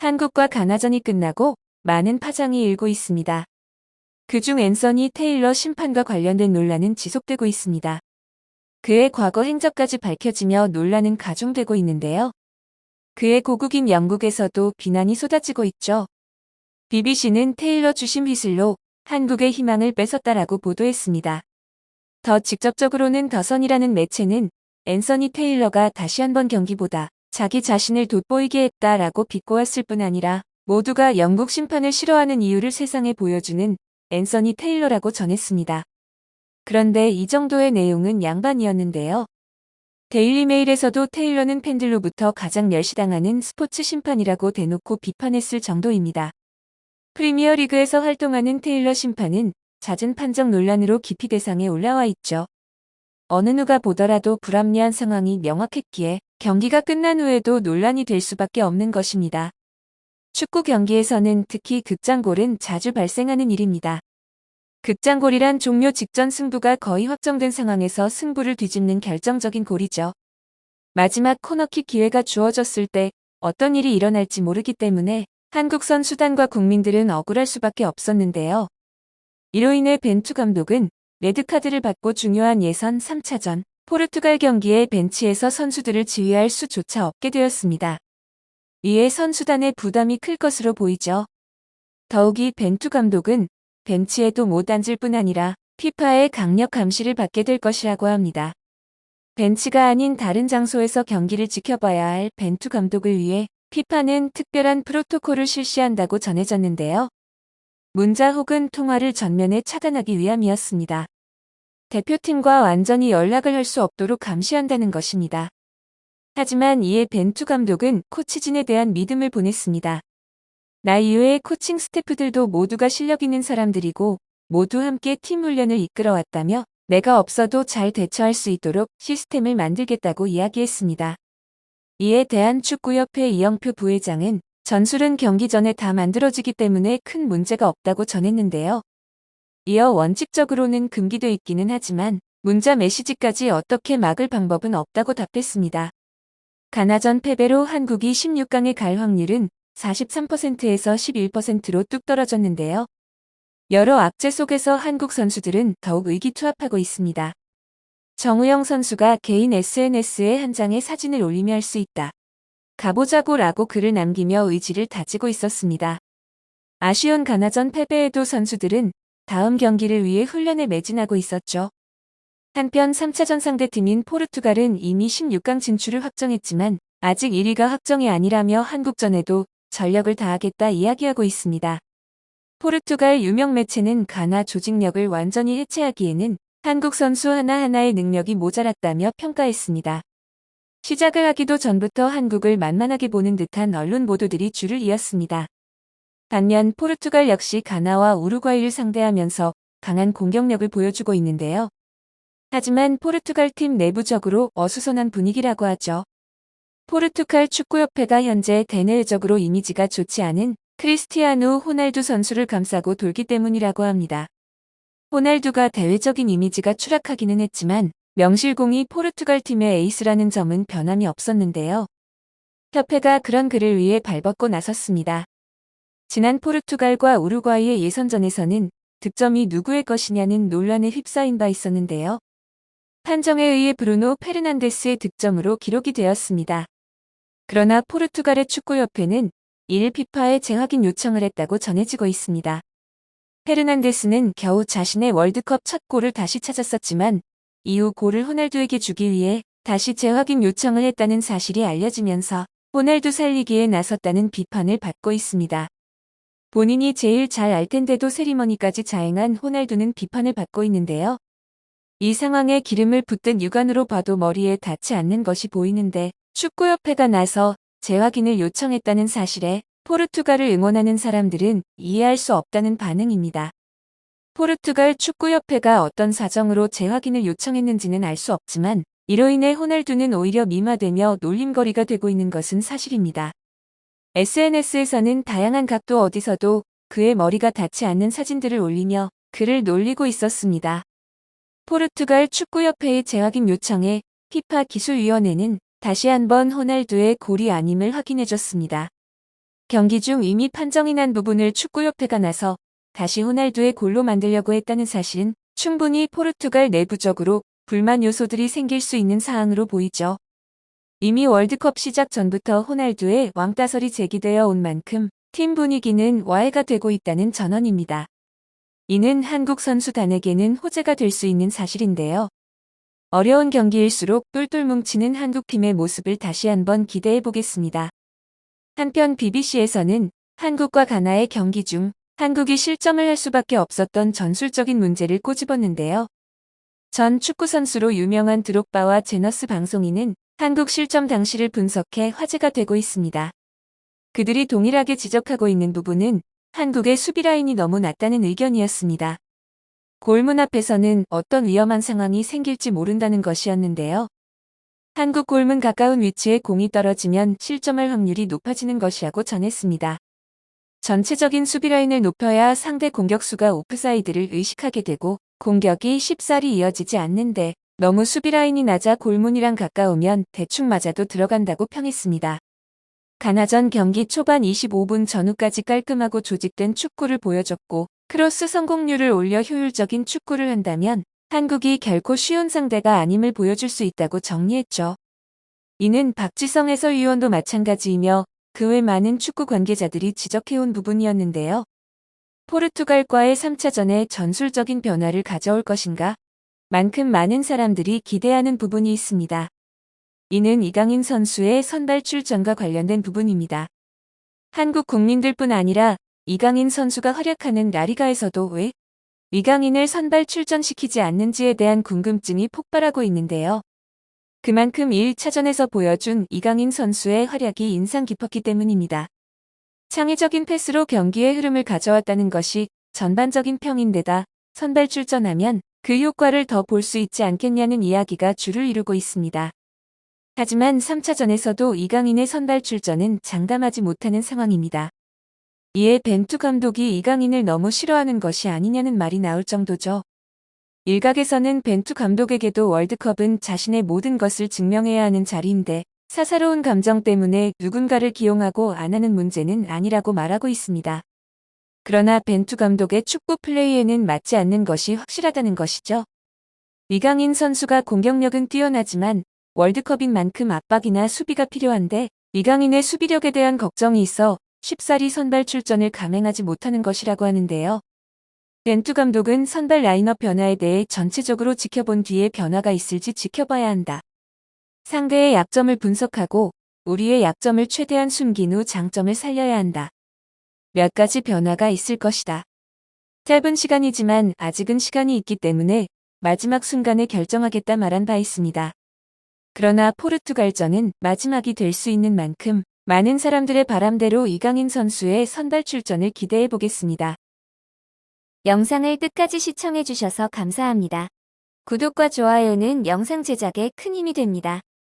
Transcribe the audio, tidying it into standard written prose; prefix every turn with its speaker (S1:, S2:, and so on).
S1: 한국과 가나전이 끝나고 많은 파장이 일고 있습니다. 그중 앤서니 테일러 심판과 관련된 논란은 지속되고 있습니다. 그의 과거 행적까지 밝혀지며 논란은 가중되고 있는데요. 그의 고국인 영국에서도 비난이 쏟아지고 있죠. BBC는 테일러 주심 휘슬로 한국의 희망을 뺏었다라고 보도했습니다. 더 직접적으로는 더선이라는 매체는 앤서니 테일러가 다시 한번 경기보다 자기 자신을 돋보이게 했다라고 비꼬았을 뿐 아니라 모두가 영국 심판을 싫어하는 이유를 세상에 보여주는 앤서니 테일러라고 전했습니다. 그런데 이 정도의 내용은 양반이었는데요. 데일리메일에서도 테일러는 팬들로부터 가장 멸시당하는 스포츠 심판이라고 대놓고 비판했을 정도입니다. 프리미어리그에서 활동하는 테일러 심판은 잦은 판정 논란으로 기피 대상에 올라와 있죠. 어느 누가 보더라도 불합리한 상황이 명확했기에 경기가 끝난 후에도 논란이 될 수밖에 없는 것입니다. 축구 경기에서는 특히 극장골은 자주 발생하는 일입니다. 극장골이란 종료 직전 승부가 거의 확정된 상황에서 승부를 뒤집는 결정적인 골이죠. 마지막 코너킥 기회가 주어졌을 때 어떤 일이 일어날지 모르기 때문에 한국 선수단과 국민들은 억울할 수밖에 없었는데요. 이로 인해 벤투 감독은 레드카드를 받고 중요한 예선 3차전 포르투갈 경기에 벤치에서 선수들을 지휘할 수조차 없게 되었습니다. 이에 선수단의 부담이 클 것으로 보이죠. 더욱이 벤투 감독은 벤치에도 못 앉을 뿐 아니라 피파의 강력 감시를 받게 될 것이라고 합니다. 벤치가 아닌 다른 장소에서 경기를 지켜봐야 할 벤투 감독을 위해 피파는 특별한 프로토콜을 실시한다고 전해졌는데요. 문자 혹은 통화를 전면에 차단하기 위함이었습니다. 대표팀과 완전히 연락을 할 수 없도록 감시한다는 것입니다. 하지만 이에 벤투 감독은 코치진에 대한 믿음을 보냈습니다. 나 이외의 코칭 스태프들도 모두가 실력 있는 사람들이고 모두 함께 팀 훈련을 이끌어왔다며 내가 없어도 잘 대처할 수 있도록 시스템을 만들겠다고 이야기했습니다. 이에 대한축구협회 이영표 부회장은 전술은 경기 전에 다 만들어지기 때문에 큰 문제가 없다고 전했는데요. 이어 원칙적으로는 금기돼 있기는 하지만 문자 메시지까지 어떻게 막을 방법은 없다고 답했습니다. 가나전 패배로 한국이 16강에 갈 확률은 43%에서 11%로 뚝 떨어졌는데요. 여러 악재 속에서 한국 선수들은 더욱 의기투합하고 있습니다. 정우영 선수가 개인 SNS에 한 장의 사진을 올리며 할 수 있다. 가보자고 라고 글을 남기며 의지를 다지고 있었습니다. 아쉬운 가나전 패배에도 선수들은 다음 경기를 위해 훈련에 매진하고 있었죠. 한편 3차전 상대팀인 포르투갈은 이미 16강 진출을 확정했지만 아직 1위가 확정이 아니라며 한국전에도 전력을 다하겠다 이야기하고 있습니다. 포르투갈 유명 매체는 가나 조직력을 완전히 해체하기에는 한국 선수 하나하나의 능력이 모자랐다며 평가했습니다. 시작을 하기도 전부터 한국을 만만하게 보는 듯한 언론 보도들이 줄을 이었습니다. 반면 포르투갈 역시 가나와 우루과이를 상대하면서 강한 공격력을 보여주고 있는데요. 하지만 포르투갈 팀 내부적으로 어수선한 분위기라고 하죠. 포르투갈 축구협회가 현재 대내적으로 이미지가 좋지 않은 크리스티아누 호날두 선수를 감싸고 돌기 때문이라고 합니다. 호날두가 대외적인 이미지가 추락하기는 했지만 명실공히 포르투갈 팀의 에이스라는 점은 변함이 없었는데요. 협회가 그런 그를 위해 발벗고 나섰습니다. 지난 포르투갈과 우루과이의 예선전에서는 득점이 누구의 것이냐는 논란에 휩싸인 바 있었는데요. 판정에 의해 브루노 페르난데스의 득점으로 기록이 되었습니다. 그러나 포르투갈의 축구협회는 이를 피파에 재확인 요청을 했다고 전해지고 있습니다. 페르난데스는 겨우 자신의 월드컵 첫 골을 다시 찾았었지만 이후 골을 호날두에게 주기 위해 다시 재확인 요청을 했다는 사실이 알려지면서 호날두 살리기에 나섰다는 비판을 받고 있습니다. 본인이 제일 잘 알 텐데도 세리머니까지 자행한 호날두는 비판을 받고 있는데요. 이 상황에 기름을 붓든 육안으로 봐도 머리에 닿지 않는 것이 보이는데 축구협회가 나서 재확인을 요청했다는 사실에 포르투갈을 응원하는 사람들은 이해할 수 없다는 반응입니다. 포르투갈 축구협회가 어떤 사정으로 재확인을 요청했는지는 알 수 없지만 이로 인해 호날두는 오히려 미화되며 놀림거리가 되고 있는 것은 사실입니다. SNS에서는 다양한 각도 어디서도 그의 머리가 닿지 않는 사진들을 올리며 그를 놀리고 있었습니다. 포르투갈 축구협회의 재확인 요청에 피파 기술위원회는 다시 한번 호날두의 골이 아님을 확인해줬습니다. 경기 중 이미 판정이 난 부분을 축구협회가 나서 다시 호날두의 골로 만들려고 했다는 사실은 충분히 포르투갈 내부적으로 불만 요소들이 생길 수 있는 사항으로 보이죠. 이미 월드컵 시작 전부터 호날두의 왕따설이 제기되어 온 만큼 팀 분위기는 와해가 되고 있다는 전언입니다. 이는 한국 선수단에게는 호재가 될 수 있는 사실인데요. 어려운 경기일수록 똘똘 뭉치는 한국팀의 모습을 다시 한번 기대해 보겠습니다. 한편 BBC에서는 한국과 가나의 경기 중 한국이 실점을 할 수밖에 없었던 전술적인 문제를 꼬집었는데요. 전 축구선수로 유명한 드록바와 제너스 방송인은 한국 실점 당시를 분석해 화제가 되고 있습니다. 그들이 동일하게 지적하고 있는 부분은 한국의 수비 라인이 너무 낮다는 의견이었습니다. 골문 앞에서는 어떤 위험한 상황이 생길지 모른다는 것이었는데요. 한국 골문 가까운 위치에 공이 떨어지면 실점할 확률이 높아지는 것이라고 전했습니다. 전체적인 수비 라인을 높여야 상대 공격수가 오프사이드를 의식하게 되고 공격이 쉽사리 이어지지 않는데 너무 수비 라인이 낮아 골문이랑 가까우면 대충 맞아도 들어간다고 평했습니다. 가나전 경기 초반 25분 전후까지 깔끔하고 조직된 축구를 보여줬고 크로스 성공률을 올려 효율적인 축구를 한다면 한국이 결코 쉬운 상대가 아님을 보여줄 수 있다고 정리했죠. 이는 박지성 해설위원도 마찬가지이며 그 외 많은 축구 관계자들이 지적해온 부분이었는데요. 포르투갈과의 3차전에 전술적인 변화를 가져올 것인가? 만큼 많은 사람들이 기대하는 부분이 있습니다. 이는 이강인 선수의 선발 출전과 관련된 부분입니다. 한국 국민들뿐 아니라 이강인 선수가 활약하는 라리가에서도 왜 이강인을 선발 출전시키지 않는지에 대한 궁금증이 폭발하고 있는데요. 그만큼 1차전에서 보여준 이강인 선수의 활약이 인상 깊었기 때문입니다. 창의적인 패스로 경기의 흐름을 가져왔다는 것이 전반적인 평인데다 선발 출전하면 그 효과를 더 볼 수 있지 않겠냐는 이야기가 주를 이루고 있습니다. 하지만 3차전에서도 이강인의 선발 출전은 장담하지 못하는 상황입니다. 이에 벤투 감독이 이강인을 너무 싫어하는 것이 아니냐는 말이 나올 정도죠. 일각에서는 벤투 감독에게도 월드컵은 자신의 모든 것을 증명해야 하는 자리인데 사사로운 감정 때문에 누군가를 기용하고 안 하는 문제는 아니라고 말하고 있습니다. 그러나 벤투 감독의 축구 플레이에는 맞지 않는 것이 확실하다는 것이죠. 이강인 선수가 공격력은 뛰어나지만 월드컵인 만큼 압박이나 수비가 필요한데 이강인의 수비력에 대한 걱정이 있어 쉽사리 선발 출전을 감행하지 못하는 것이라고 하는데요. 벤투 감독은 선발 라인업 변화에 대해 전체적으로 지켜본 뒤에 변화가 있을지 지켜봐야 한다. 상대의 약점을 분석하고 우리의 약점을 최대한 숨긴 후 장점을 살려야 한다. 몇 가지 변화가 있을 것이다. 짧은 시간이지만 아직은 시간이 있기 때문에 마지막 순간에 결정하겠다 말한 바 있습니다. 그러나 포르투갈전은 마지막이 될 수 있는 만큼 많은 사람들의 바람대로 이강인 선수의 선발 출전을 기대해 보겠습니다.
S2: 영상을 끝까지 시청해주셔서 감사합니다. 구독과 좋아요는 영상 제작에 큰 힘이 됩니다.